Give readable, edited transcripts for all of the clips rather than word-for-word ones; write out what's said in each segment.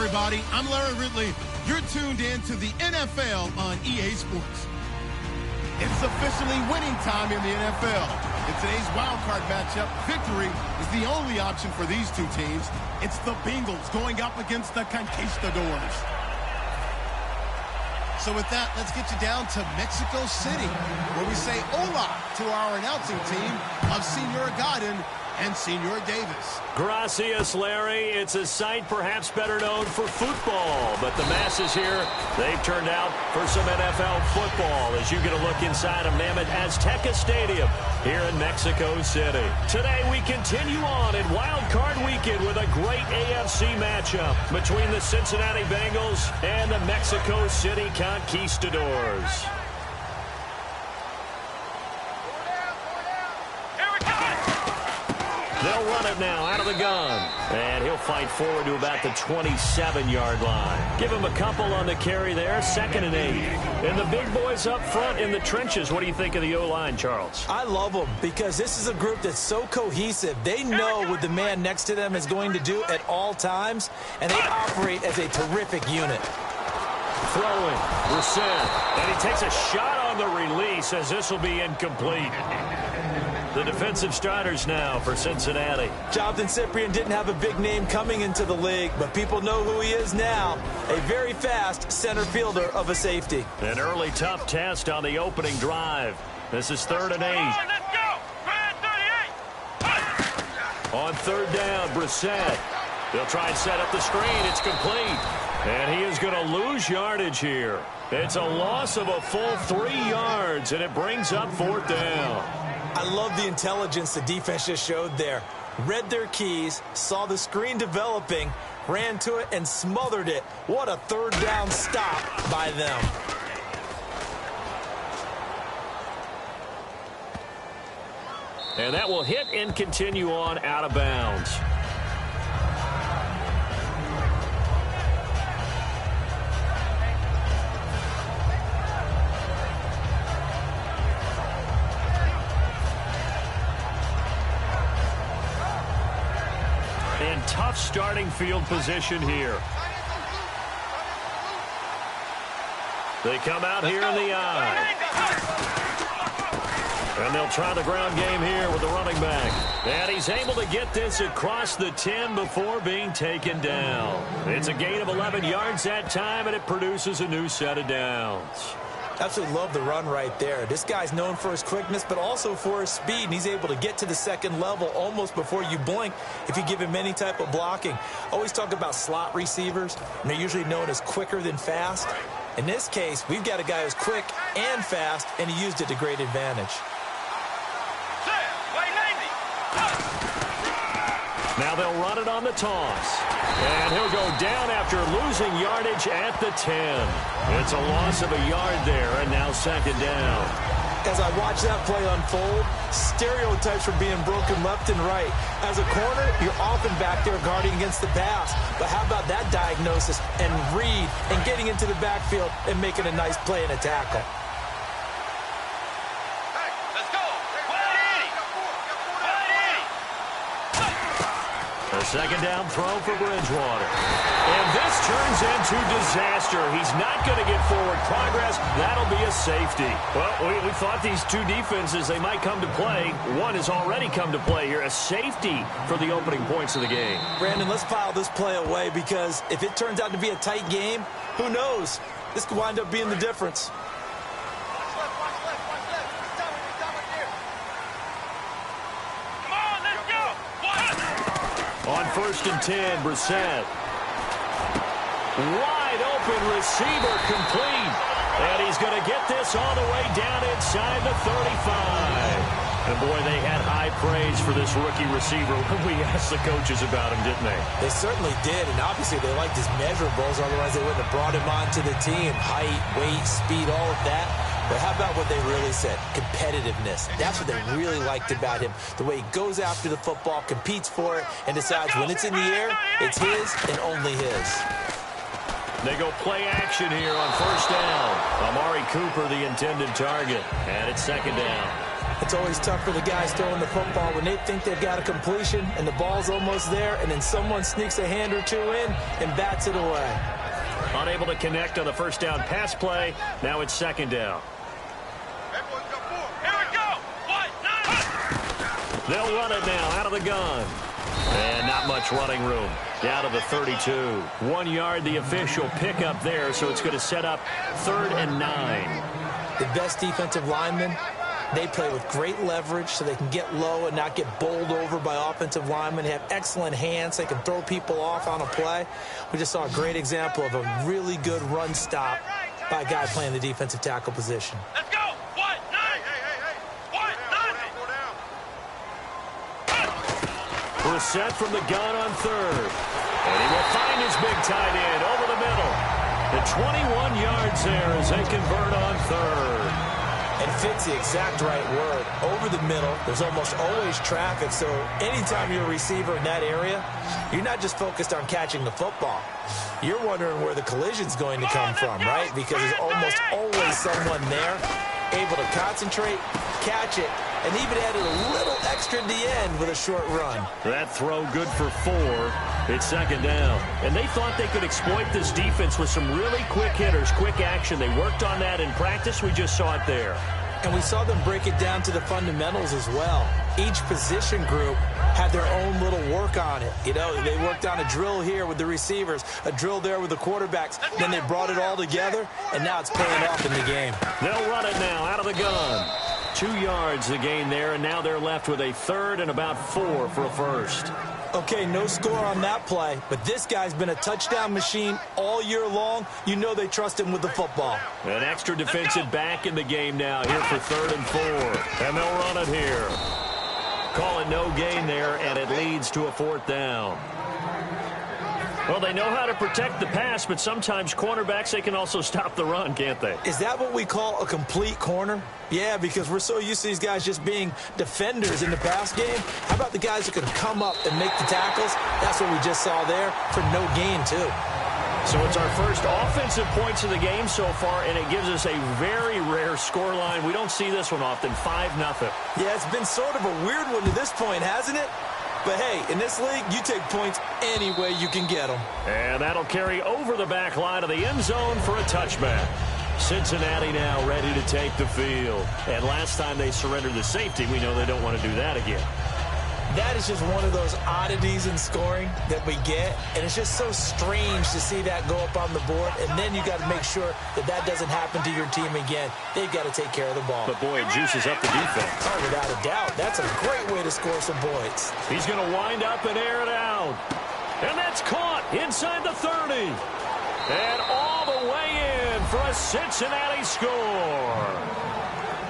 everybody. I'm Larry Ridley. You're tuned in to the NFL on EA Sports. It's officially winning time in the NFL. In today's wildcard matchup, victory is the only option for these two teams. It's the Bengals going up against the Conquistadors. So with that, let's get you down to Mexico City, where we say hola to our announcing team of Senor Godin and Senor Davis. Gracias, Larry. It's a sight perhaps better known for football, but the masses here, they've turned out for some NFL football as you get a look inside of Mammoth Azteca Stadium here in Mexico City. Today we continue on in Wild Card Weekend with a great AFC matchup between the Cincinnati Bengals and the Mexico City Conquistadors. They'll run it now out of the gun. And he'll fight forward to about the 27-yard line. Give him a couple on the carry there, 2nd and 8. And the big boys up front in the trenches. What do you think of the O-line, Charles? I love them because this is a group that's so cohesive. They know what the man next to them is going to do at all times, and they operate as a terrific unit. Throwing, Brissett, and he takes a shot on the release as this will be incomplete. The defensive starters now for Cincinnati. Jonathan Cyprien didn't have a big name coming into the league, but people know who he is now. A very fast center fielder of a safety. An early tough test on the opening drive. This is 3rd and 8. Let's go! 38! On 3rd down, Brissett. They'll try and set up the screen. It's complete. And he is going to lose yardage here. It's a loss of a full 3 yards, and it brings up 4th down. I love the intelligence the defense just showed there. Read their keys, saw the screen developing, ran to it, and smothered it. What a 3rd down stop by them. And that will hit and continue on out of bounds. Tough starting field position here. They come out here in the eye. And they'll try the ground game here with the running back. And he's able to get this across the 10 before being taken down. It's a gain of 11 yards that time, and it produces a new set of downs. Absolutely love the run right there. This guy's known for his quickness, but also for his speed, and he's able to get to the 2nd level almost before you blink if you give him any type of blocking. Always talk about slot receivers, and they're usually known as quicker than fast. In this case, we've got a guy who's quick and fast, and he used it to great advantage. Now they'll run it on the toss. And he'll go down after losing yardage at the 10. It's a loss of a yard there, and now 2nd down. As I watch that play unfold, stereotypes are being broken left and right. As a corner, you're often back there guarding against the pass. But how about that diagnosis and read and getting into the backfield and making a nice play and a tackle? A 2nd down throw for Bridgewater. And this turns into disaster. He's not going to get forward progress. That'll be a safety. Well, we thought these two defenses, they might come to play. One has already come to play here. A safety for the opening points of the game. Brandon, let's file this play away because if it turns out to be a tight game, who knows? This could wind up being the difference. On 1st and 10, Brissett. Wide open receiver complete. And he's going to get this all the way down inside the 35. And, boy, they had high praise for this rookie receiver when we asked the coaches about him, didn't they? They certainly did, and obviously they liked his measurables. Otherwise, they wouldn't have brought him onto the team. Height, weight, speed, all of that. But how about what they really said? Competitiveness. That's what they really liked about him. The way he goes after the football, competes for it, and decides when it's in the air, it's his and only his. They go play action here on 1st down. Amari Cooper, the intended target. And it's 2nd down. It's always tough for the guys throwing the football when they think they've got a completion and the ball's almost there, and then someone sneaks a hand or two in and bats it away. Unable to connect on the first down pass play. Now it's second down. Here we go. They'll run it now out of the gun. And not much running room. Down to the 32. 1 yard, the official pickup there, so it's going to set up 3rd and 9. The best defensive linemen, they play with great leverage so they can get low and not get bowled over by offensive linemen. They have excellent hands. They can throw people off on a play. We just saw a great example of a really good run stop by a guy playing the defensive tackle position. Let's go. 1, 9. We're set from the gun on 3rd. And he will find his big tight end over the middle. The 21 yards there as they convert on 3rd. And fits the exact right word. Over the middle, there's almost always traffic, so anytime you're a receiver in that area, you're not just focused on catching the football. You're wondering where the collision's going to come from, right? Because there's almost always someone there able to concentrate, catch it, and even added a little extra at the end with a short run. That throw good for 4. It's second down. And they thought they could exploit this defense with some really quick hitters, quick action. They worked on that in practice. We just saw it there. And we saw them break it down to the fundamentals as well. Each position group had their own little work on it. You know, they worked on a drill here with the receivers, a drill there with the quarterbacks. Then they brought it all together, and now it's paying off in the game. They'll run it now out of the gun. 2 yards the gain there, and now they're left with a 3rd and about 4 for a first. Okay, no score on that play, but this guy's been a touchdown machine all year long. You know they trust him with the football. An extra defensive back in the game now here for 3rd and 4. And they'll run it here. Call it no gain there, and it leads to a 4th down. Well, they know how to protect the pass, but sometimes cornerbacks, they can also stop the run, can't they? Is that what we call a complete corner? Yeah, because we're so used to these guys just being defenders in the pass game. How about the guys who can come up and make the tackles? That's what we just saw there for no gain, too. So it's our first offensive points of the game so far, and it gives us a very rare scoreline. We don't see this one often, 5-0. Yeah, it's been sort of a weird one to this point, hasn't it? But, hey, in this league, you take points any way you can get them. And that'll carry over the back line of the end zone for a touchback. Cincinnati now ready to take the field. And last time they surrendered the safety, we know they don't want to do that again. That is just one of those oddities in scoring that we get, and it's just so strange to see that go up on the board, and then you got to make sure that that doesn't happen to your team again. They've got to take care of the ball. But, boy, it juices up the defense. Oh, without a doubt. That's a great way to score some points. He's going to wind up and air it out. And that's caught inside the 30. And all the way in for a Cincinnati score.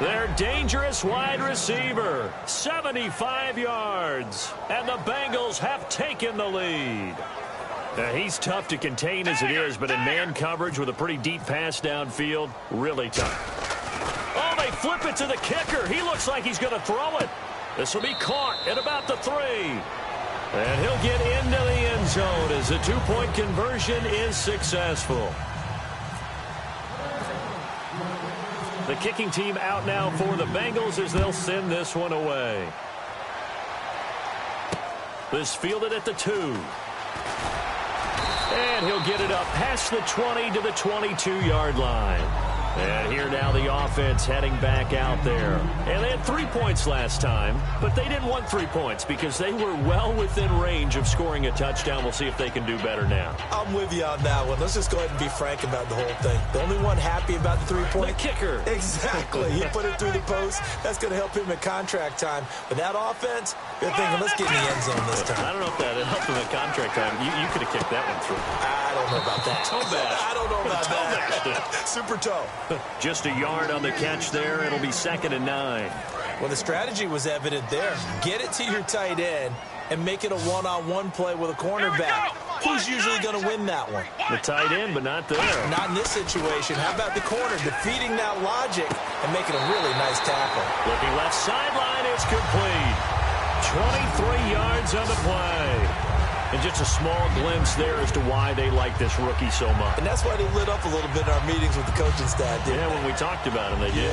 Their dangerous wide receiver, 75 yards, and the Bengals have taken the lead. Now, he's tough to contain as it is, but in man coverage with a pretty deep pass downfield, really tough. Oh, they flip it to the kicker. He looks like he's going to throw it. This will be caught at about the 3. And he'll get into the end zone as the 2-point conversion is successful. The kicking team out now for the Bengals as they'll send this one away. This fielded at the 2. And he'll get it up past the 20 to the 22-yard line. And here now the offense heading back out there. And they had 3 points last time, but they didn't want 3 points because they were well within range of scoring a touchdown. We'll see if they can do better now. I'm with you on that one. Let's just go ahead and be frank about the whole thing. The only one happy about the 3-point. The kicker. Exactly. He put it through the post. That's going to help him at contract time. But that offense, they're thinking, let's get in the end zone this time. I don't know if that helped him at contract time. You could have kicked that one through. I don't know about that. Toe bash. I don't know about that. Super toe. Just a yard on the catch there. It'll be 2nd and 9. Well, the strategy was evident there. Get it to your tight end and make it a one-on-one play with a cornerback. Who's usually going to win that one? The tight end, but not there. Not in this situation. How about the corner defeating that logic and making a really nice tackle? Looking left sideline, it's complete. 23 yards on the play. And just a small glimpse there as to why they like this rookie so much. And that's why they lit up a little bit in our meetings with the coaching staff, didn't they? When we talked about him, they did.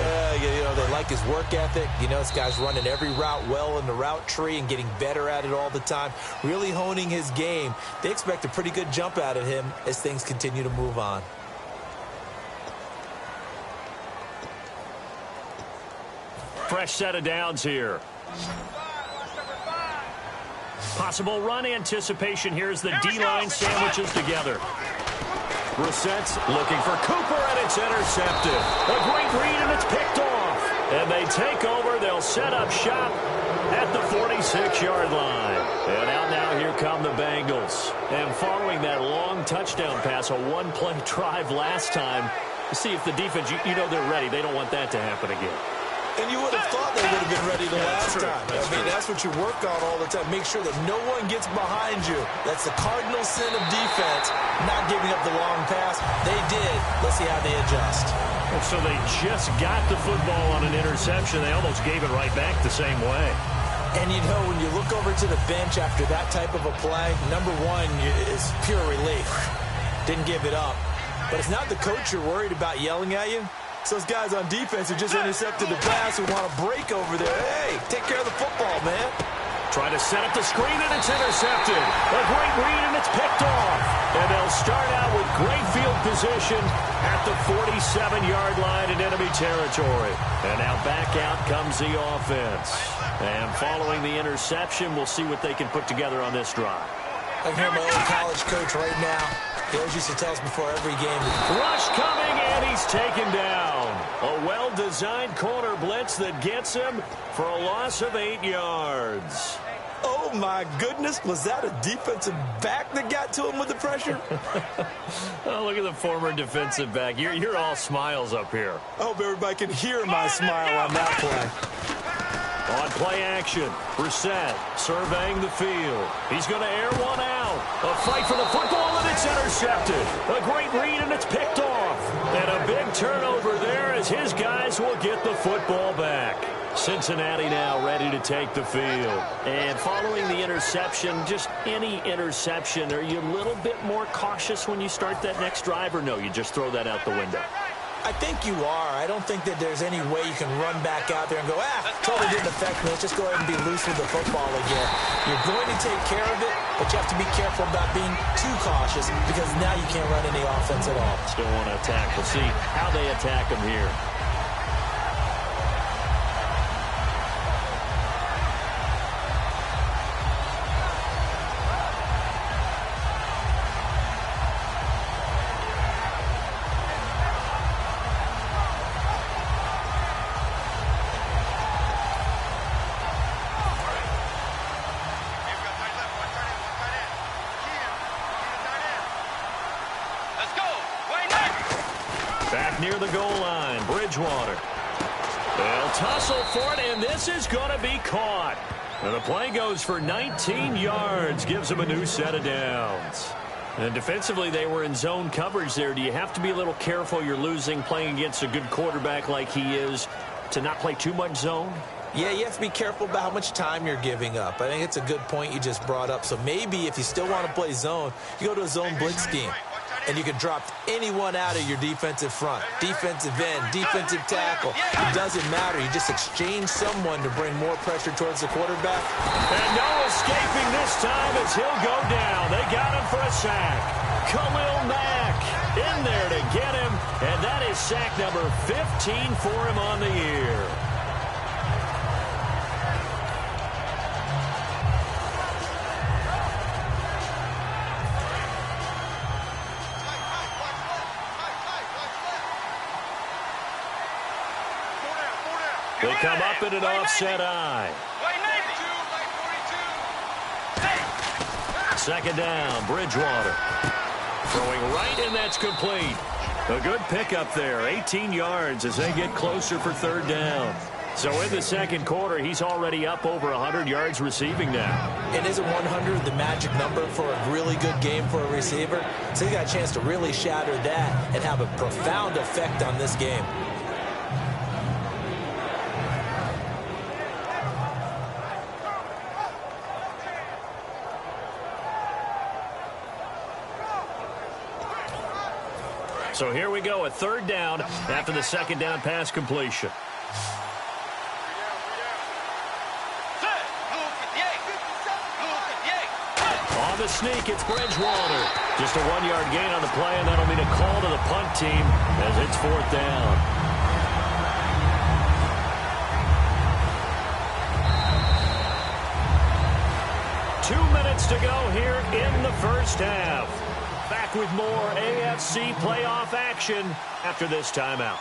Yeah, they like his work ethic. This guy's running every route well in the route tree and getting better at it all the time, really honing his game. They expect a pretty good jump out of him as things continue to move on. Fresh set of downs here. Possible run anticipation here as the D-line sandwiches together. Brissett's looking for Cooper, and it's intercepted. A great read, and it's picked off. And they take over. They'll set up shop at the 46-yard line. And out now, here come the Bengals. And following that long touchdown pass, a one-play drive last time, to see if the defense, you know they're ready. They don't want that to happen again. And you would have thought they would have been ready the last time. That's what you work on all the time. Make sure that no one gets behind you. That's the cardinal sin of defense, not giving up the long pass. They did. Let's see how they adjust. So they just got the football on an interception. They almost gave it right back the same way. And, when you look over to the bench after that type of a play, number one is pure relief. Didn't give it up. But it's not the coach you're worried about yelling at you. So those guys on defense who just intercepted the pass who want to break over there. Hey, take care of the football, man. Try to set up the screen, and it's intercepted. A great read, and it's picked off. And they'll start out with great field position at the 47-yard line in enemy territory. And now back out comes the offense. And following the interception, we'll see what they can put together on this drive. I can hear my old college coach right now. He always used to tell us before every game. Rush coming, and he's taken down. A well-designed corner blitz that gets him for a loss of 8 yards. Oh, my goodness. Was that a defensive back that got to him with the pressure? Oh, look at the former defensive back. You're all smiles up here. I hope everybody can hear my smile on that play. On play action, Brissett surveying the field. He's going to air one out. A fight for the football, and it's intercepted. A great read, and it's picked off. And a big turnover there as his guys will get the football back. Cincinnati now ready to take the field. And following the interception, just any interception, are you a little bit more cautious when you start that next drive, or no, you just throw that out the window? I think you are. I don't think that there's any way you can run back out there and go, totally didn't affect me. Let's just go ahead and be loose with the football again. You're going to take care of it, but you have to be careful about being too cautious because now you can't run any offense at all. Still want to attack. We'll see how they attack them here. Near the goal line, Bridgewater. They'll tussle for it, and this is going to be caught. And the play goes for 19 yards, gives them a new set of downs. And defensively, they were in zone coverage there. Do you have to be a little careful? You're losing, playing against a good quarterback like he is, to not play too much zone? Yeah, you have to be careful about how much time you're giving up. I think it's a good point you just brought up. So maybe if you still want to play zone, you go to a zone blitz scheme. And you can drop anyone out of your defensive front, defensive end, defensive tackle. It doesn't matter. You just exchange someone to bring more pressure towards the quarterback. And no escaping this time as he'll go down. They got him for a sack. Khalil Mack in there to get him. And that is sack number 15 for him on the year. They come up in an offset eye. Second down, Bridgewater. Throwing right, and that's complete. A good pickup there, 18 yards as they get closer for third down. So in the second quarter, he's already up over 100 yards receiving now. And isn't 100 the magic number for a really good game for a receiver? So he got a chance to really shatter that and have a profound effect on this game. So here we go, a third down after the second down pass completion. On the sneak, it's Bridgewater. Just a 1-yard gain on the play, and that'll mean a call to the punt team as it's fourth down. To go here in the first half. Back with more AFC playoff action after this timeout.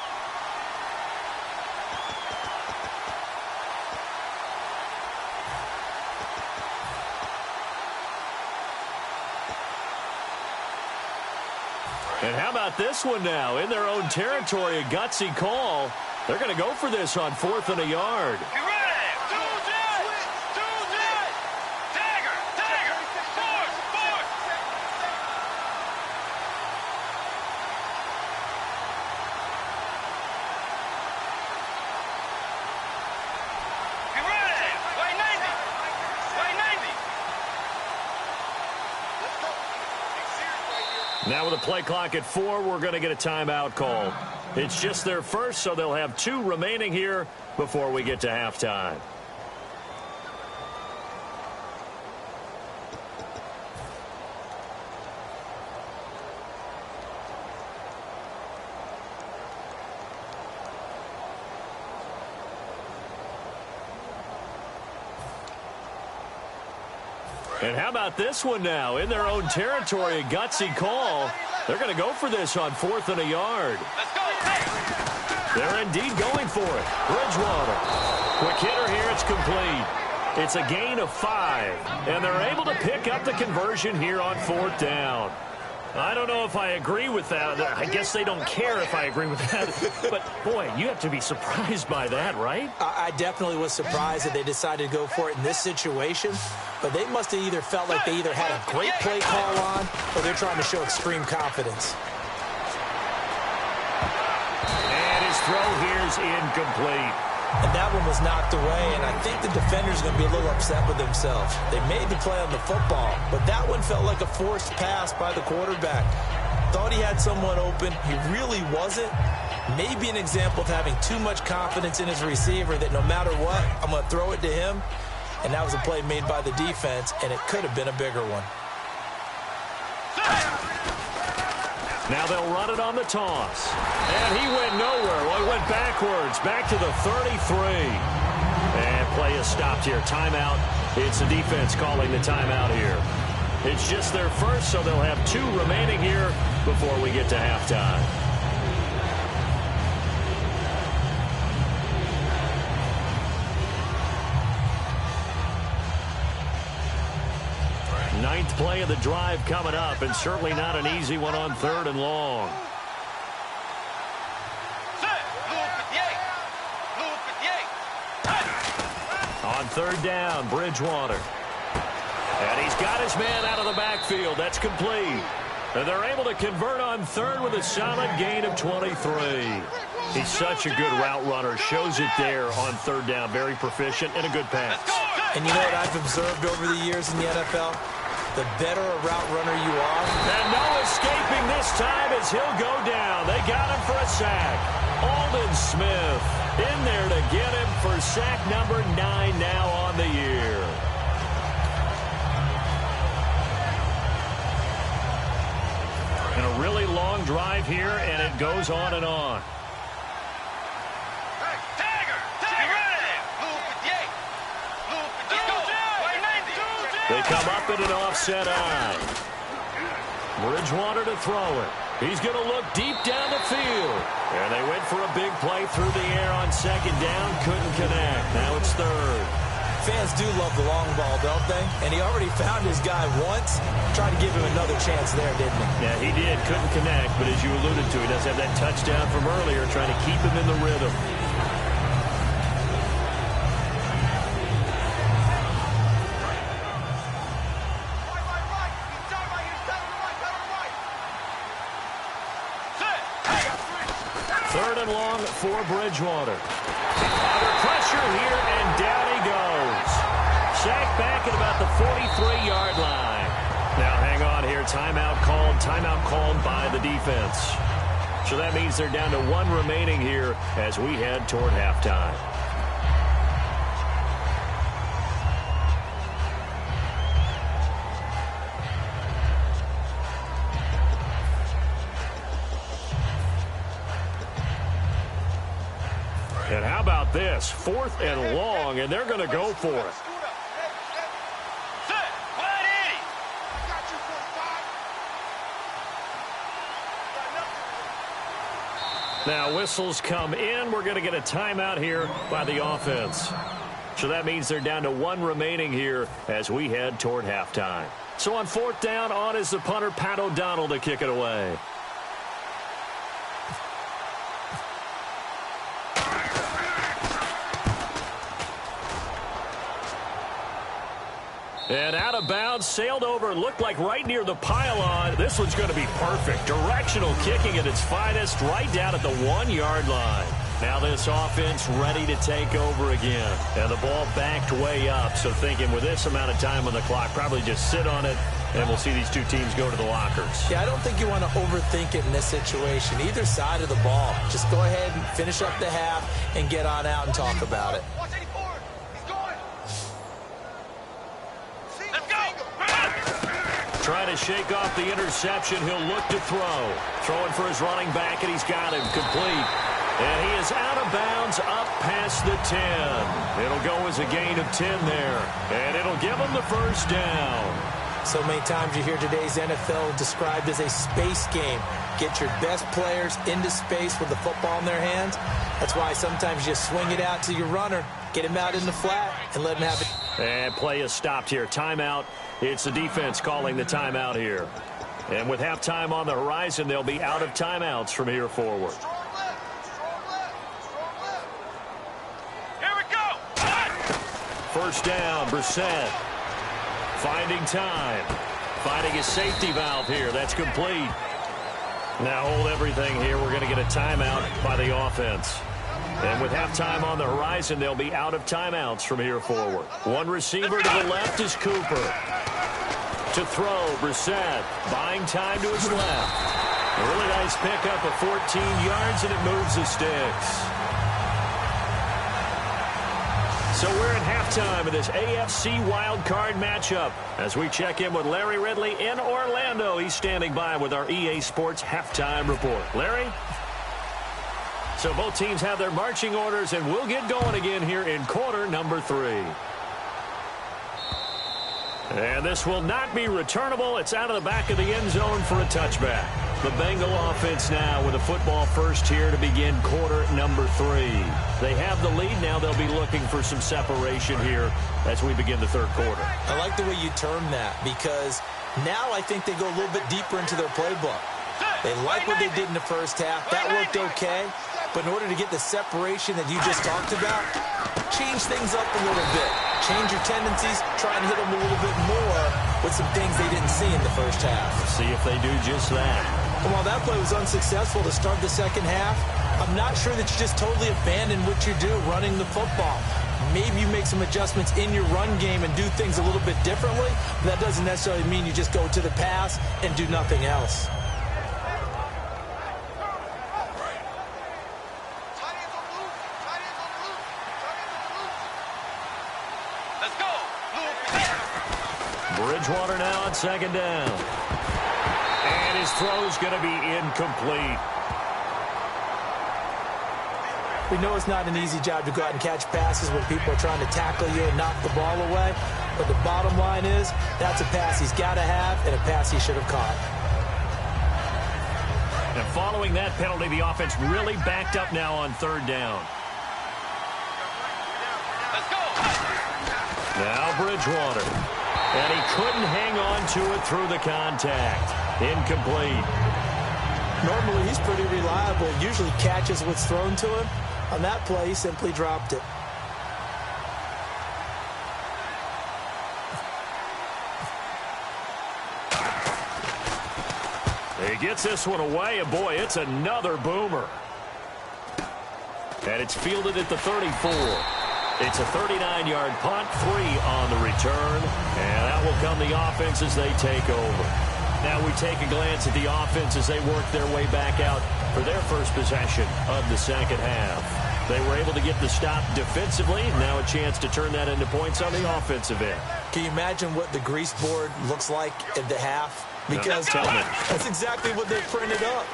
And how about this one now? In their own territory, a gutsy call. They're going to go for this on 4th and a yard. Now with a play clock at 4, we're going to get a timeout called. It's just their first, so they'll have 2 remaining here before we get to halftime. And how about this one now? In their own territory, a gutsy call. They're going to go for this on 4th and a yard. They're indeed going for it. Bridgewater. Quick hitter here. It's complete. It's a gain of 5. And they're able to pick up the conversion here on 4th down. I don't know if I agree with that. I guess they don't care if I agree with that. But, boy, you have to be surprised by that, right? I definitely was surprised that they decided to go for it in this situation. But they must have either felt like they either had a great play call on or they're trying to show extreme confidence. And his throw here is incomplete. And that one was knocked away, and I think the defender's going to be a little upset with themselves. They made the play on the football, but that one felt like a forced pass by the quarterback. Thought he had someone open. He really wasn't. Maybe an example of having too much confidence in his receiver that no matter what, I'm going to throw it to him. And that was a play made by the defense, and it could have been a bigger one. Now they'll run it on the toss. And he went nowhere. Well, he went backwards, back to the 33. And play is stopped here. Timeout. It's the defense calling the timeout here. It's just their first, so they'll have 2 remaining here before we get to halftime. Ninth play of the drive coming up, and certainly not an easy one on 3rd and long. On 3rd down, Bridgewater. And he's got his man out of the backfield. That's complete. And they're able to convert on 3rd with a solid gain of 23. He's such a good route runner. Shows it there on 3rd down. Very proficient and a good pass. And you know what I've observed over the years in the NFL? The better a route runner you are. And no escaping this time as he'll go down. They got him for a sack. Aldon Smith in there to get him for sack number 9 now on the year. And a really long drive here, and it goes on and on. They come up in an offset eye. Bridgewater to throw it. He's going to look deep down the field. And they went for a big play through the air on 2nd down. Couldn't connect. Now it's 3rd. Fans do love the long ball, don't they? And he already found his guy once. Tried to give him another chance there, didn't he? Yeah, he did. Couldn't connect. But as you alluded to, he does have that touchdown from earlier, trying to keep him in the rhythm. Long for Bridgewater. Under pressure here, and down he goes. Sacked back at about the 43-yard line. Now hang on here. Timeout called by the defense. So that means they're down to 1 remaining here as we head toward halftime. And how about this? 4th and long, and they're going to go for it. Now whistles come in. We're going to get a timeout here by the offense. So that means they're down to 1 remaining here as we head toward halftime. So on 4th down, on is the punter, Pat O'Donnell, to kick it away. And out of bounds, sailed over, looked like right near the pylon. This one's going to be perfect. Directional kicking at its finest, right down at the 1-yard line. Now this offense ready to take over again. And the ball backed way up, so thinking with this amount of time on the clock, probably just sit on it, and we'll see these two teams go to the lockers. Yeah, I don't think you want to overthink it in this situation. Either side of the ball. Just go ahead and finish up the half and get on out and talk about it. Trying to shake off the interception. He'll look to throw. Throwing for his running back, and he's got him complete. And he is out of bounds up past the 10. It'll go as a gain of 10 there. And it'll give him the first down. So many times you hear today's NFL described as a space game. Get your best players into space with the football in their hands. That's why sometimes you swing it out to your runner, get him out in the flat, and let him have it. And play is stopped here. Timeout. It's the defense calling the timeout here. And with halftime on the horizon, they'll be out of timeouts from here forward. Here we go. First down, Brissett. Finding time. Finding his safety valve here. That's complete. Now hold everything here. We're going to get a timeout by the offense. And with halftime on the horizon, they'll be out of timeouts from here forward. One receiver to the left is Cooper. To throw, Brissett. Buying time to his left. A really nice pickup of 14 yards, and it moves the sticks. So we're at halftime of this AFC wildcard matchup as we check in with Larry Ridley in Orlando. He's standing by with our EA Sports halftime report. Larry? So both teams have their marching orders, and we'll get going again here in quarter number 3. And this will not be returnable. It's out of the back of the end zone for a touchback. The Bengal offense now with a football first here to begin quarter number 3. They have the lead now. They'll be looking for some separation here as we begin the third quarter. I like the way you term that because now I think they go a little bit deeper into their playbook. They like what they did in the first half. That worked okay. But in order to get the separation that you just talked about, change things up a little bit. Change your tendencies. Try and hit them a little bit more with some things they didn't see in the first half. See if they do just that. And while that play was unsuccessful to start the second half, I'm not sure that you just totally abandon what you do running the football. Maybe you make some adjustments in your run game and do things a little bit differently. But that doesn't necessarily mean you just go to the pass and do nothing else. Bridgewater now on second down. And his throw's going to be incomplete. We know it's not an easy job to go out and catch passes when people are trying to tackle you and knock the ball away. But the bottom line is, that's a pass he's got to have and a pass he should have caught. And following that penalty, the offense really backed up now on third down. Let's go. Now Bridgewater. And he couldn't hang on to it through the contact. Incomplete. Normally, he's pretty reliable. Usually catches what's thrown to him. On that play, he simply dropped it. He gets this one away, and boy, it's another boomer. And it's fielded at the 34. It's a 39-yard punt, 3 on the return, and that will come the offense as they take over. Now we take a glance at the offense as they work their way back out for their first possession of the second half. They were able to get the stop defensively. Now a chance to turn that into points on the offensive end. Can you imagine what the grease board looks like at the half? Because tell me. That's exactly what they printed up.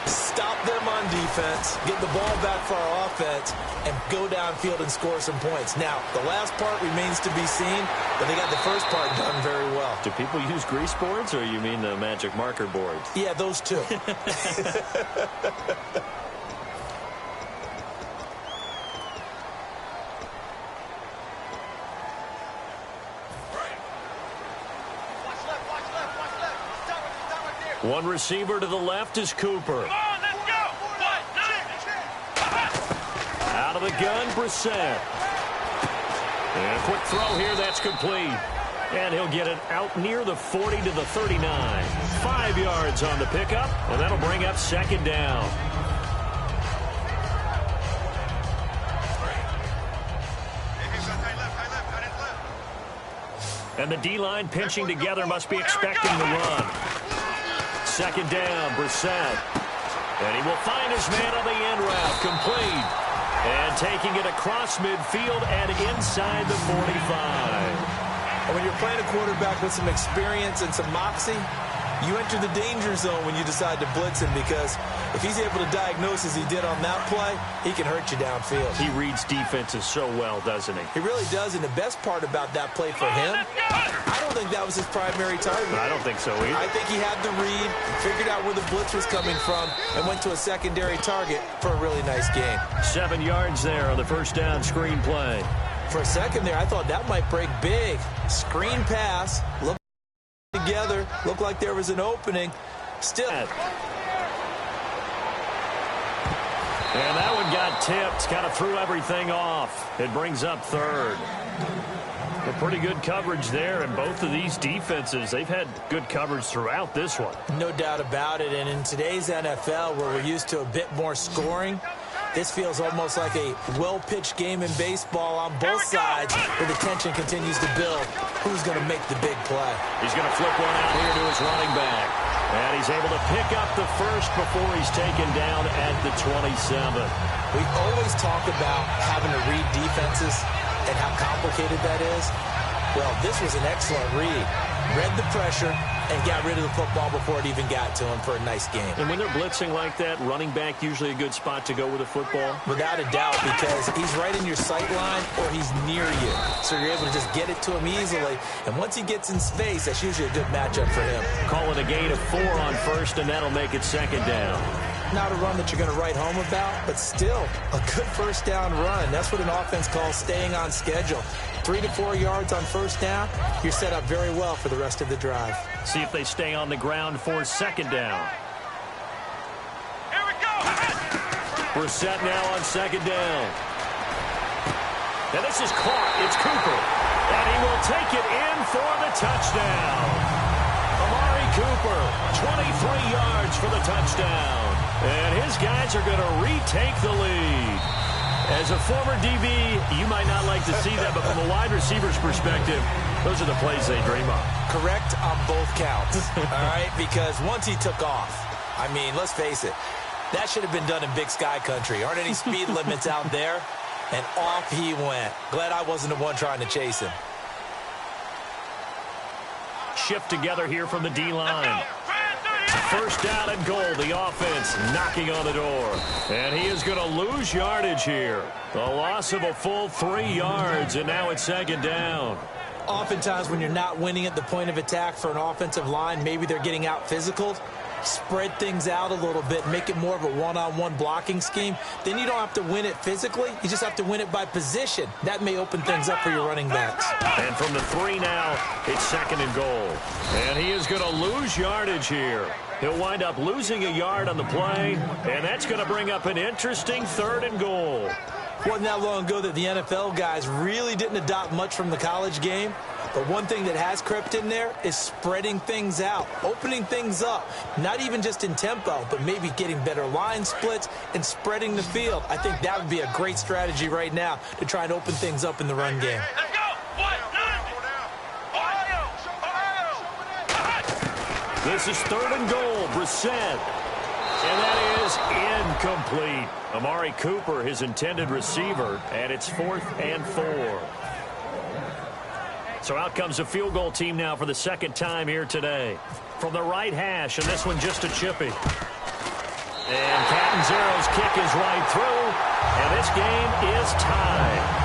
Stop them on defense, get the ball back for our offense, and go downfield and score some points. Now, the last part remains to be seen, but they got the first part done very well. Do people use grease boards, or you mean the magic marker boards? Yeah, those two. One receiver to the left is Cooper. Come on, let's go. Out of the gun, Brissett. And a quick throw here, that's complete. And he'll get it out near the 40 to the 39. 5 yards on the pickup, and that'll bring up second down. And the D-line pinching together must be expecting the run. Second down, Brissett. And he will find his man on the end route, complete. And taking it across midfield and inside the 45. And when you're playing a quarterback with some experience and some moxie, you enter the danger zone when you decide to blitz him, because if he's able to diagnose as he did on that play, he can hurt you downfield. He reads defenses so well, doesn't he? He really does, and the best part about that play for him, I don't think that was his primary target. I don't think so either. I think he had the read, figured out where the blitz was coming from, and went to a secondary target for a really nice game. 7 yards there on the first down screen play. For a second there, I thought that might break big. Screen pass, look together, looked like there was an opening. Still. And that one got tipped, kind of threw everything off. It brings up third. A pretty good coverage there, and both of these defenses, they've had good coverage throughout this one. No doubt about it, and in today's NFL, where we're used to a bit more scoring, this feels almost like a well-pitched game in baseball on both sides, where the tension continues to build. Who's going to make the big play? He's going to flip one out here to his running back. And he's able to pick up the first before he's taken down at the 27. We always talk about having to read defenses and how complicated that is. Well, this was an excellent read. Read the pressure and got rid of the football before it even got to him for a nice game. And when they're blitzing like that, running back usually a good spot to go with the football? Without a doubt, because he's right in your sight line or he's near you. So you're able to just get it to him easily. And once he gets in space, that's usually a good matchup for him. Call it a gain of 4 on first, and that'll make it second down. Not a run that you're going to write home about, but still a good first down run. That's what an offense calls staying on schedule. 3 to 4 yards on first down, you're set up very well for the rest of the drive. See if they stay on the ground for second down. Here we go. Brissett now on second down. And this is caught. It's Cooper. And he will take it in for the touchdown. Amari Cooper, 23 yards for the touchdown. And his guys are going to retake the lead. As a former DB, you might not like to see that, but from a wide receiver's perspective, those are the plays they dream of. Correct on both counts, all right? Because once he took off, I mean, let's face it, that should have been done in Big Sky country. Aren't any speed limits out there? And off he went. Glad I wasn't the one trying to chase him. Shift together here from the D-line. First down and goal, the offense knocking on the door. And he is going to lose yardage here. The loss of a full 3 yards, and now it's second down. Oftentimes when you're not winning at the point of attack for an offensive line, maybe they're getting out physical. Spread things out a little bit, make it more of a one-on-one blocking scheme. Then you don't have to win it physically. You just have to win it by position. That may open things up for your running backs. And from the 3 now, it's second and goal. And he is going to lose yardage here. He'll wind up losing a yard on the play, and that's going to bring up an interesting third and goal. Wasn't that long ago that the NFL guys really didn't adopt much from the college game. But one thing that has crept in there is spreading things out, opening things up, not even just in tempo, but maybe getting better line splits and spreading the field. I think that would be a great strategy right now to try and open things up in the run game. Let's go. This is third and goal. Brissett. And that is incomplete. Amari Cooper, his intended receiver, and it's 4th and 4. So out comes a field goal team now for the second time here today. From the right hash, and this one just a chippy. And Catanzaro's kick is right through, and this game is tied.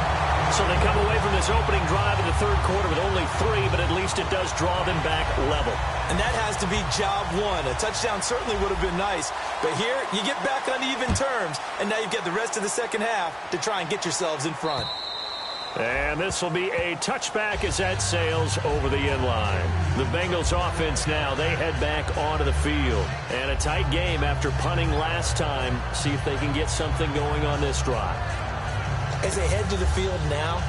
So they come away from this opening drive in the third quarter with only 3, but at least it does draw them back level. And that has to be job one. A touchdown certainly would have been nice, but here you get back on even terms, and now you get the rest of the second half to try and get yourselves in front. And this will be a touchback as that sails over the inline. The Bengals offense now, they head back onto the field. And a tight game after punting last time. See if they can get something going on this drive. As they head to the field now,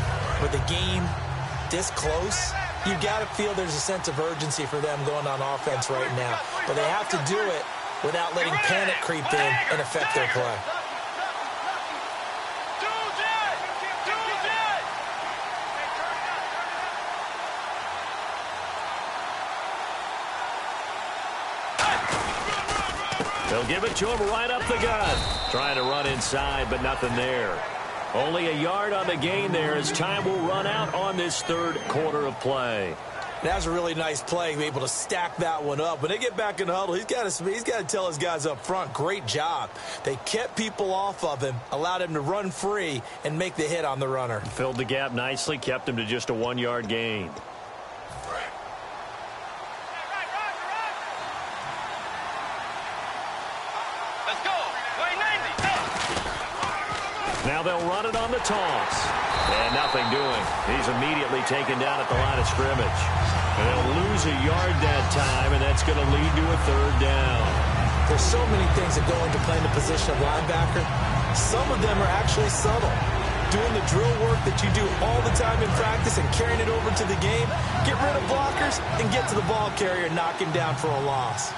with the game this close, you got to feel there's a sense of urgency for them going on offense right now. But they have to do it without letting panic creep in and affect their play. They'll give it to him right up the gut. Trying to run inside, but nothing there. Only a yard on the gain there as time will run out on this third quarter of play. That was a really nice play, be able to stack that one up. When they get back in the huddle, he's got to tell his guys up front, great job. They kept people off of him, allowed him to run free and make the hit on the runner. Filled the gap nicely, kept him to just a 1-yard gain. Now they'll run it on the toss. And nothing doing. He's immediately taken down at the line of scrimmage. And they'll lose a yard that time, and that's going to lead to a third down. There's so many things that go into playing the position of linebacker. Some of them are actually subtle. Doing the drill work that you do all the time in practice and carrying it over to the game. Get rid of blockers and get to the ball carrier and knock him down for a loss.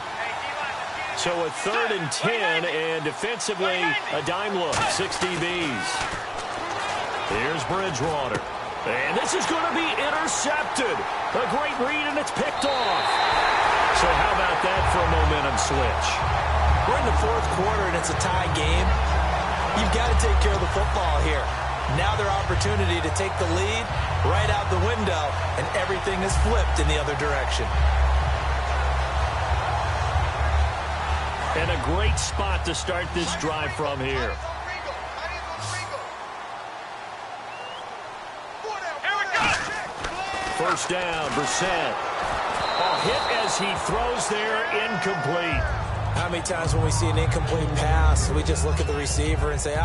So a 3rd and 10, and defensively, a dime look, 6 DBs. Here's Bridgewater. And this is going to be intercepted. A great read, and it's picked off. So how about that for a momentum switch? We're in the fourth quarter, and it's a tie game. You've got to take care of the football here. Now their opportunity to take the lead right out the window, and everything is flipped in the other direction. And a great spot to start this drive from here. First down, Brissett. A hit as he throws there, incomplete. How many times when we see an incomplete pass, we just look at the receiver and say,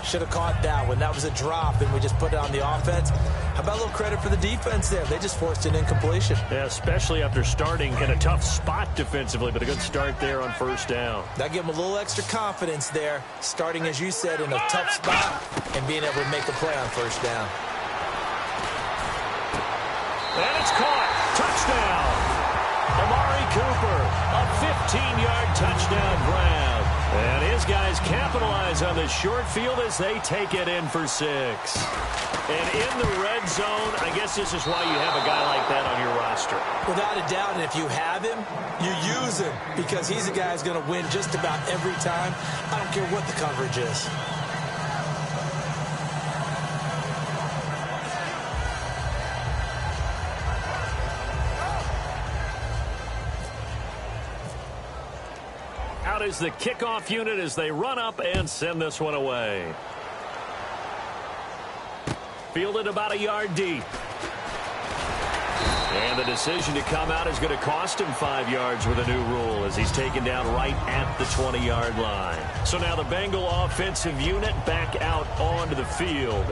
should have caught that one. That was a drop, and we just put it on the offense. How about a little credit for the defense there? They just forced an incompletion. Yeah, especially after starting in a tough spot defensively, but a good start there on first down. That gave them a little extra confidence there, starting, as you said, in a tough spot and being able to make a play on first down. And it's caught. Touchdown. Amari Cooper, a 15-yard touchdown grab. And his guys capitalize on the short field as they take it in for 6. And in the red zone, I guess this is why you have a guy like that on your roster. Without a doubt, and if you have him, you use him because he's a guy who's going to win just about every time. I don't care what the coverage is. Out is the kickoff unit as they run up and send this one away. Fielded about a yard deep. And the decision to come out is going to cost him 5 yards with a new rule as he's taken down right at the 20-yard line. So now the Bengal offensive unit back out onto the field.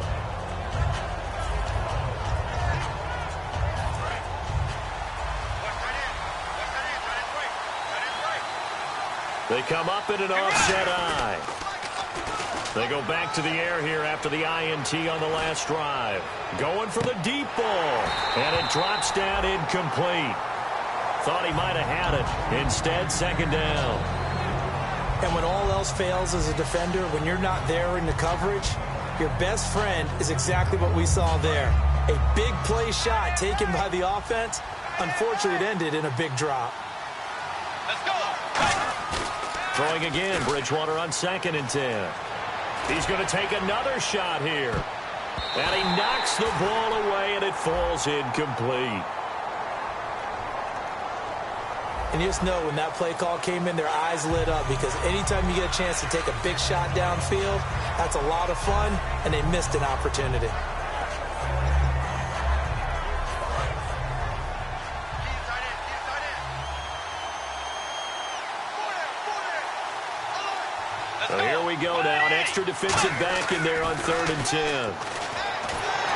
They come up in an offset eye. They go back to the air here after the INT on the last drive. Going for the deep ball. And it drops down incomplete. Thought he might have had it. Instead, second down. And when all else fails as a defender, when you're not there in the coverage, your best friend is exactly what we saw there. A big play shot taken by the offense. Unfortunately, it ended in a big drop. Let's go. Throwing again, Bridgewater on 2nd and 10. He's going to take another shot here. And he knocks the ball away, and it falls incomplete. And you just know when that play call came in, their eyes lit up, because anytime you get a chance to take a big shot downfield, that's a lot of fun, and they missed an opportunity. So here we go now, an extra defensive back in there on 3rd and 10.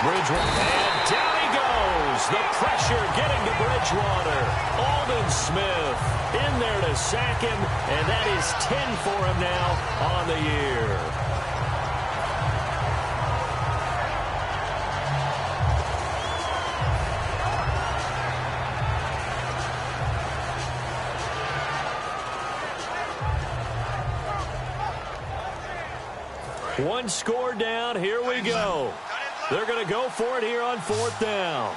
Bridgewater, and down he goes. The pressure getting to Bridgewater. Aldon Smith in there to sack him, and that is 10 for him now on the year. One score down. Here we go. They're going to go for it here on 4th down.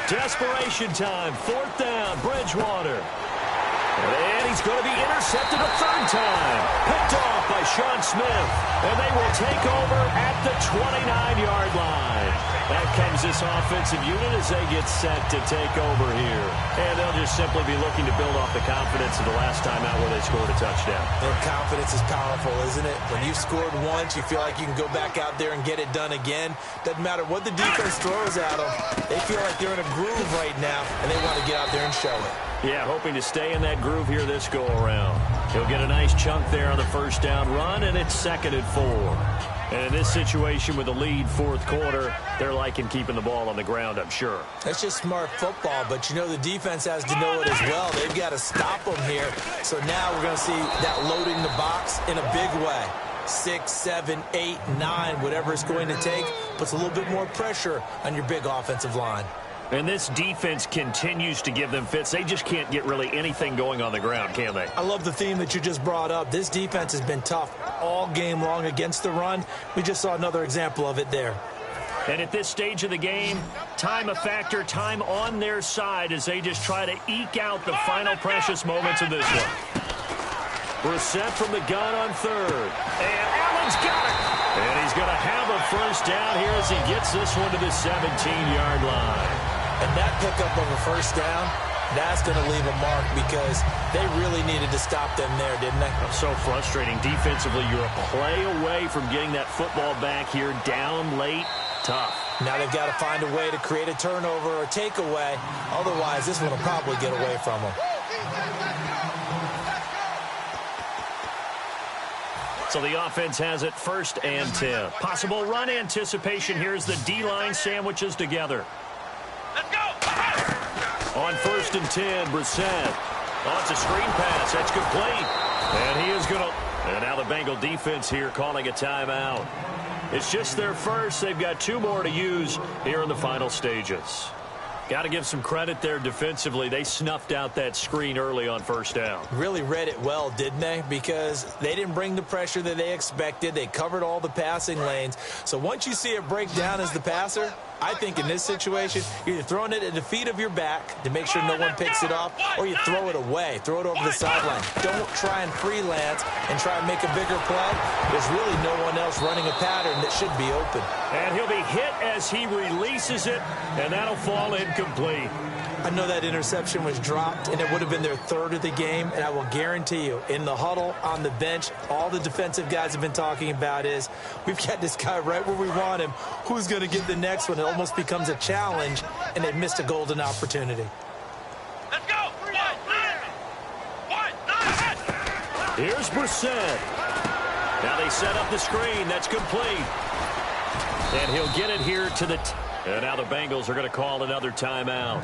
Desperation time. 4th down. Bridgewater. And he's going to be intercepted a 3rd time. Picked off by Sean Smith. And they will take over at the 29-yard line. That comes this offensive unit as they get set to take over here. And they'll just simply be looking to build off the confidence of the last time out where they scored a touchdown. And confidence is powerful, isn't it? When you've scored once, you feel like you can go back out there and get it done again. Doesn't matter what the defense throws at them. They feel like they're in a groove right now, and they want to get out there and show it. Yeah, hoping to stay in that groove here this go-around. He'll get a nice chunk there on the 1st down run, and it's 2nd and 4. And in this situation with the lead 4th quarter, they're liking keeping the ball on the ground, I'm sure. That's just smart football, but you know the defense has to know it as well. They've got to stop them here. So now we're going to see that loading the box in a big way. 6, 7, 8, 9, whatever it's going to take, puts a little bit more pressure on your big offensive line. And this defense continues to give them fits. They just can't get really anything going on the ground, can they? I love the theme that you just brought up. This defense has been tough all game long against the run. We just saw another example of it there. And at this stage of the game, time a factor, time on their side as they just try to eke out the final precious moments of this one. Brissett from the gun on 3rd. And Allen's got it. And he's going to have a 1st down here as he gets this one to the 17-yard line. And that pickup of a 1st down, that's going to leave a mark because they really needed to stop them there, didn't they? So frustrating. Defensively, you're a play away from getting that football back here down late. Tough. Now they've got to find a way to create a turnover or takeaway. Otherwise, this one will probably get away from them. So the offense has it 1st and 10. Possible run anticipation. Here's the D-line sandwiches together. Let's go! On 1st and 10, Brissett. Oh, it's a screen pass. That's complete. And he is going to... And now the Bengal defense here calling a timeout. It's just their first. They've got 2 more to use here in the final stages. Got to give some credit there defensively. They snuffed out that screen early on 1st down. Really read it well, didn't they? Because they didn't bring the pressure that they expected. They covered all the passing lanes. So once you see it break down as the passer, I think in this situation, you're either throwing it at the feet of your back to make sure no one picks it off, or you throw it away, throw it over the sideline. Don't try and freelance and try and make a bigger play. There's really no one else running a pattern that should be open. And he'll be hit as he releases it, and that'll fall incomplete. I know that interception was dropped, and it would have been their 3rd of the game, and I will guarantee you, in the huddle, on the bench, all the defensive guys have been talking about is, we've got this guy right where we want him. Who's going to get the next one? It almost becomes a challenge, and they've missed a golden opportunity. Let's go! Here's Brissett. Now they set up the screen. That's complete. And he'll get it here to the... And now the Bengals are going to call another timeout.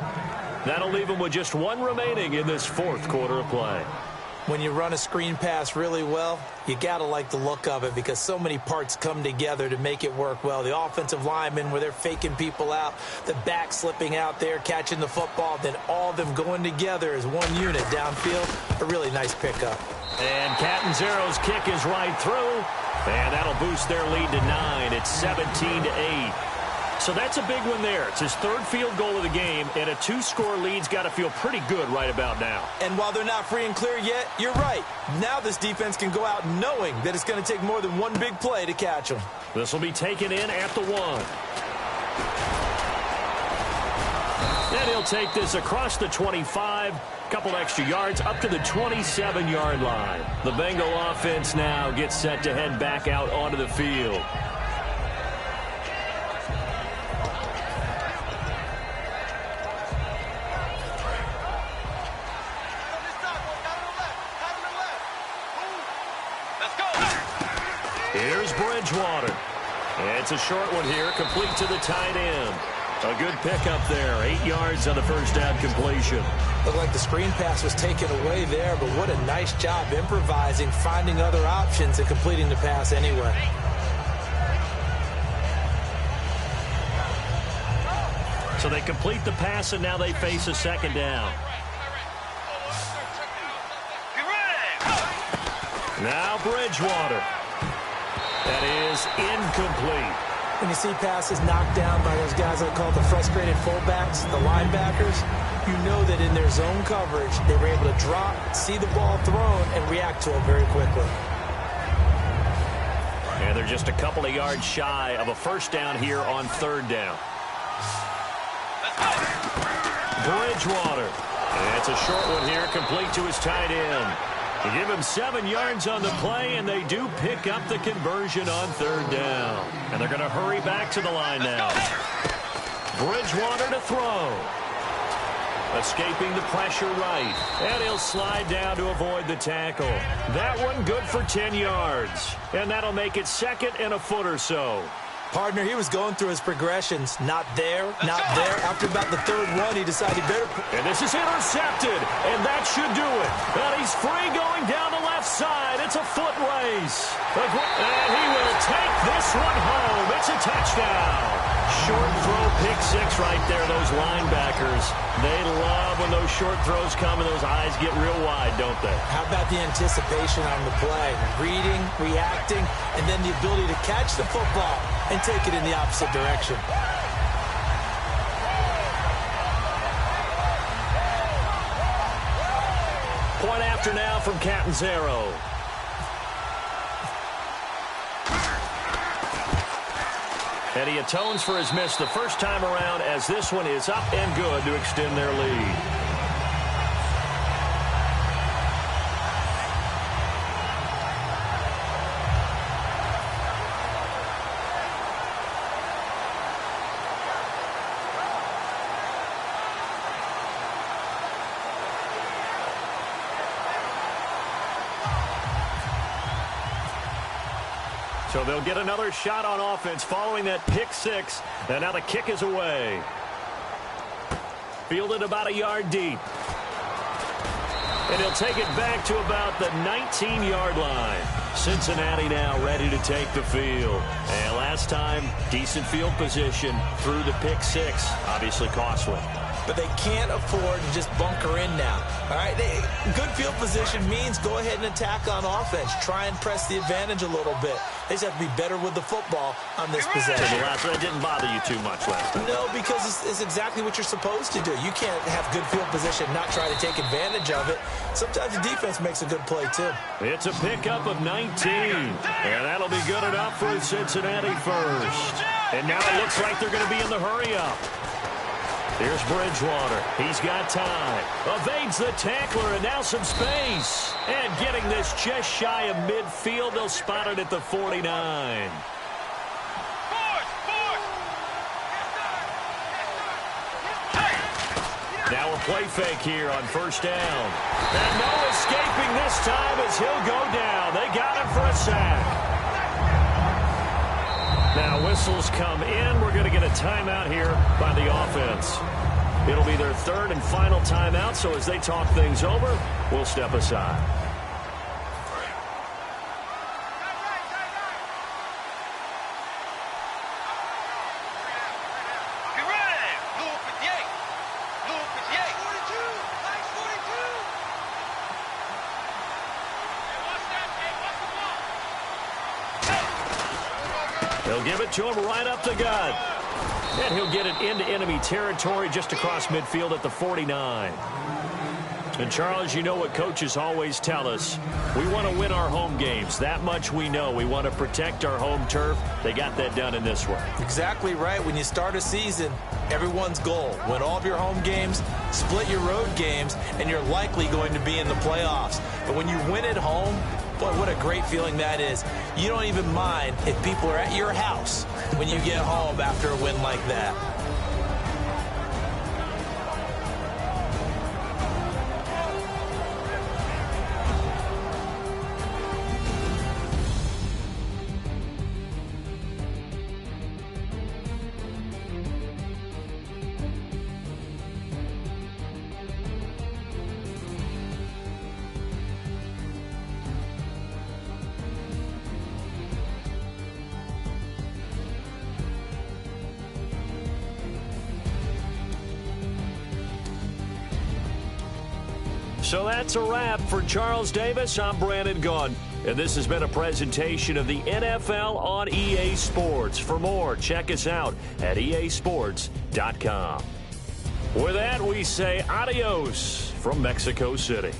That'll leave them with just 1 remaining in this 4th quarter of play. When you run a screen pass really well, you got to like the look of it because so many parts come together to make it work well. The offensive linemen where they're faking people out, the back slipping out there, catching the football, then all of them going together as one unit downfield. A really nice pickup. And Catanzaro's kick is right through, and that'll boost their lead to 9. It's 17-8. So that's a big one there. It's his third field goal of the game, and a 2-score lead's got to feel pretty good right about now. And while they're not free and clear yet, you're right. Now this defense can go out knowing that it's going to take more than one big play to catch them. This will be taken in at the 1. And he'll take this across the 25. Couple extra yards up to the 27-yard line. The Bengal offense now gets set to head back out onto the field. Here's Bridgewater. It's a short one here, complete to the tight end. A good pickup there, 8 yards on the first down completion. Looked like the screen pass was taken away there, but what a nice job improvising, finding other options, and completing the pass anyway. So they complete the pass, and now they face a second down. Now Bridgewater. That is incomplete. When you see passes knocked down by those guys I call the frustrated fullbacks, the linebackers, you know that in their zone coverage, they were able to drop, see the ball thrown, and react to it very quickly. And they're just a couple of yards shy of a first down here on third down. Bridgewater. And it's a short one here, complete to his tight end. They give him 7 yards on the play, and they do pick up the conversion on third down. And they're going to hurry back to the line now. Bridgewater to throw. Escaping the pressure right. And he'll slide down to avoid the tackle. That one good for 10 yards. And that'll make it second and a foot or so. Partner, he was going through his progressions. Not there, not there. After about the third one, he decided better. And this is intercepted, and that should do it. And he's free going down the left side. It's a foot race. And he will take this one home. It's a touchdown. Short throw, pick six right there. Those linebackers, they love when those short throws come and those eyes get real wide, don't they? How about the anticipation on the play? Reading, reacting, and then the ability to catch the football and take it in the opposite direction. Point after now from Catanzaro. And he atones for his miss the first time around as this one is up and good to extend their lead. So they'll get another shot on offense following that pick six. And now the kick is away. Fielded about a yard deep. And he'll take it back to about the 19-yard line. Cincinnati now ready to take the field. And last time, decent field position through the pick six. Obviously costly. But they can't afford to just bunker in now. All right, good field position means go ahead and attack on offense. Try and press the advantage a little bit. They just have to be better with the football on this possession. That didn't bother you too much last time. No, because it's exactly what you're supposed to do. You can't have good field position, not try to take advantage of it. Sometimes the defense makes a good play, too. It's a pickup of 19. And that'll be good enough for Cincinnati first. And now it looks like they're going to be in the hurry-up. Here's Bridgewater. He's got time. Evades the tackler, and now some space. And getting this just shy of midfield, they'll spot it at the 49. Now a play fake here on first down. And no escaping this time as he'll go down. They got him for a sack. Now whistles come in. We're going to get a timeout here by the offense. It'll be their third and final timeout, so as they talk things over, we'll step aside. They'll They'll give it to him right up the gut. And he'll get it into enemy territory just across midfield at the 49. And, Charles, you know what coaches always tell us. We want to win our home games. That much we know. We want to protect our home turf. They got that done in this one. Exactly right. When you start a season, everyone's goal: win all of your home games, split your road games, and you're likely going to be in the playoffs. But when you win at home, boy, what a great feeling that is. You don't even mind if people are at your house when you get home after a win like that. So that's a wrap for Charles Davis. I'm Brandon Gaughan, and this has been a presentation of the NFL on EA Sports. For more, check us out at easports.com. With that, we say adios from Mexico City.